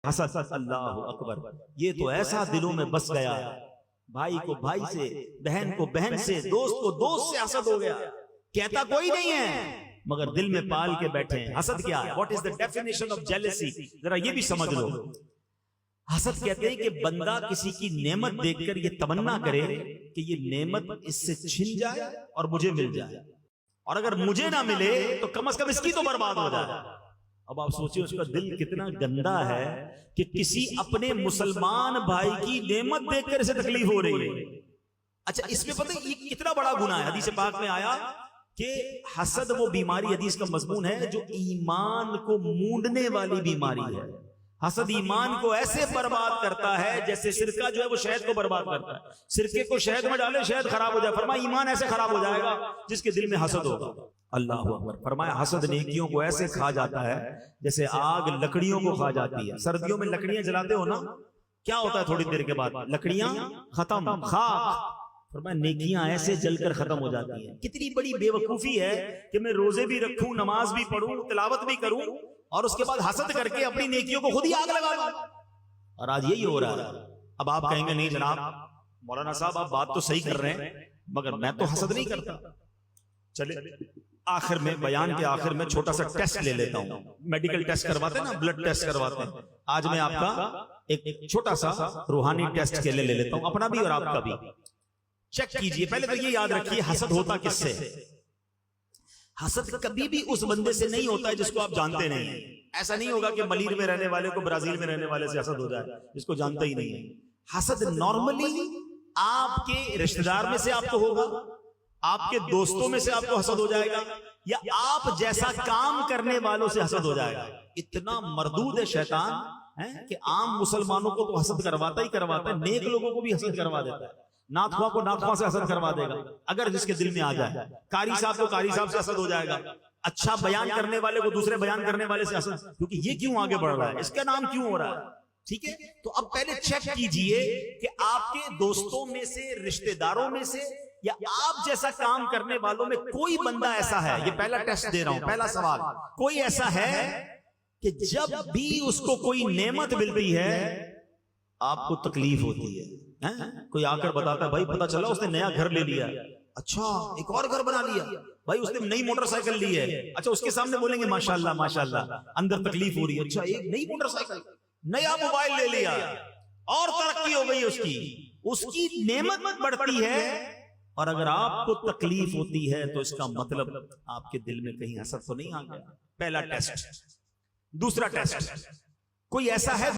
حسد، اللہ اکبر، یہ تو ایسا دلوں میں بس گیا، بھائی کو بھائی سے، بہن کو بہن سے، دوست کو دوست سے حسد ہو گیا، کہتا کوئی نہیں ہے مگر دل میں پال کے بیٹھے ہیں۔ حسد کیا ہے؟ What is the definition of jealousy؟ ذرا یہ بھی سمجھ لو۔ حسد کہتے ہیں کہ بندہ کسی کی نعمت دیکھ کر یہ تمنا کرے کہ یہ نعمت اس سے چھن جائے اور مجھے مل جائے، اور اگر مجھے نہ ملے تو کم از کم اس کی تو برباد ہو جائے۔ اب آپ سوچیں اس کا دل کتنا گندا ہے کہ کسی اپنے مسلمان بھائی کی نعمت دیکھ کر اسے تکلیف ہو رہی ہے۔ اچھا اس میں پتہ یہ کتنا بڑا گناہ ہے۔ حدیث پاک میں آیا کہ حسد وہ بیماری، حدیث کا مضمون ہے، جو ایمان کو مونڈنے والی بیماری ہے۔ حسد ایمان کو ایسے برباد کرتا ہے جیسے سرکہ جو ہے وہ شہد کو برباد کرتا ہے۔ سرکے کو شہد میں ڈالے شہد خراب ہو جائے، فرمایا ایمان ایسے خراب ہو جائے گا جس کے دل میں حسد ہوگا۔ اللہ اکبر۔ فرمایا حسد نیکیوں کو ایسے کھا جاتا ہے جیسے آگ لکڑیوں کو کھا جاتی ہے۔ سردیوں میں لکڑیاں جلاتے ہو نا، کیا ہوتا ہے تھوڑی دیر کے بعد؟ لکڑیاں ختم، خاک۔ فرمایا نیکیاں ایسے جل کر ختم ہو جاتی ہیں۔ کتنی بڑی بے وقوفی ہے کہ میں روزے بھی رکھوں، نماز بھی پڑھوں، تلاوت بھی کروں، اور اس کے بعد حسد کر کے اپنی نیکیوں کو خود ہی آگ لگا دوں۔ اور آج یہی ہو رہا ہے۔ اب آپ کہیں گے نہیں جناب مولانا صاحب آپ بات تو صحیح کر رہے ہیں مگر میں تو حسد نہیں کرتا۔ چلے آخر میں، بیان کے آخر میں چھوٹا سا ٹیسٹ لے لیتا ہوں۔ میڈیکل ٹیسٹ کرواتے ہیں نا، بلڈ ٹیسٹ کرواتے ہیں۔ آج میں آپ کا ایک چھوٹا سا روحانی ٹیسٹ کے لیے لے لیتا ہوں، اپنا بھی اور آپ کا بھی۔ چیک کیجئے، پہلے تو یہ یاد رکھیے حسد ہوتا کس سے؟ حسد کبھی بھی اس بندے سے نہیں ہوتا ہے جس کو آپ جانتے نہیں ہیں۔ ایسا نہیں ہوگا کہ ملیر میں رہنے والے کو برازیل میں رہنے والے سے حسد ہو جائے جس کو جانتا ہی نہیں ہے۔ حسد نارملی آپ کے رشتہ دار میں سے آپ کو ہوگا، آپ کے دوستوں میں سے آپ کو حسد ہو جائے گا، یا آپ جیسا کام کرنے والوں سے حسد ہو جائے گا۔ اتنا مردود ہے شیطان کہ عام مسلمانوں کو تو حسد کرواتا ہی کرواتا ہے، نیک لوگوں کو بھی حسد کروا دیتا ہے۔ ناتخواں کو ناتخواں سے حسد کروا دے گا اگر جس کے دل میں آ جائے۔ قاری صاحب کو قاری صاحب سے حسد ہو جائے گا، اچھا بیان کرنے والے کو دوسرے بیان کرنے والے سے حسد، کیونکہ یہ کیوں آگے بڑھ رہا ہے، اس کا نام کیوں ہو رہا ہے۔ ٹھیک ہے، تو اب پہلے چیک کیجئے کہ آپ کے دوستوں میں سے، رشتہ داروں میں سے، یا آپ جیسا کام کرنے والوں میں کوئی بندہ ایسا ہے، یہ پہلا ٹیسٹ دے رہا ہوں، پہلا سوال، کوئی ایسا ہے کہ جب بھی اس کو کوئی نعمت ملتی ہے آپ کو تکلیف ہوتی ہے؟ کوئی آ کر بتاتا ہے بھائی پتہ چلا اس نے نیا گھر لے لیا، اچھا ایک اور گھر بنا لیا، بھائی اس نے نئی موٹر سائیکل لی ہے، اچھا اس کے سامنے بولیں گے ماشاءاللہ ماشاءاللہ، اندر تکلیف ہو رہی ہے، اچھا ایک نئی موٹر سائیکل، نیا موبائل لے لیا، اور ترقی ہو گئی اس کی نعمت بڑھتی ہے، اور اگر آپ کو تکلیف ہوتی ہے تو اس کا مطلب آپ کے دل میں کہیں حسد تو نہیں آ گیا۔ پہلا ٹیسٹ۔ دوسرا ٹیسٹ، کوئی ایسا ہے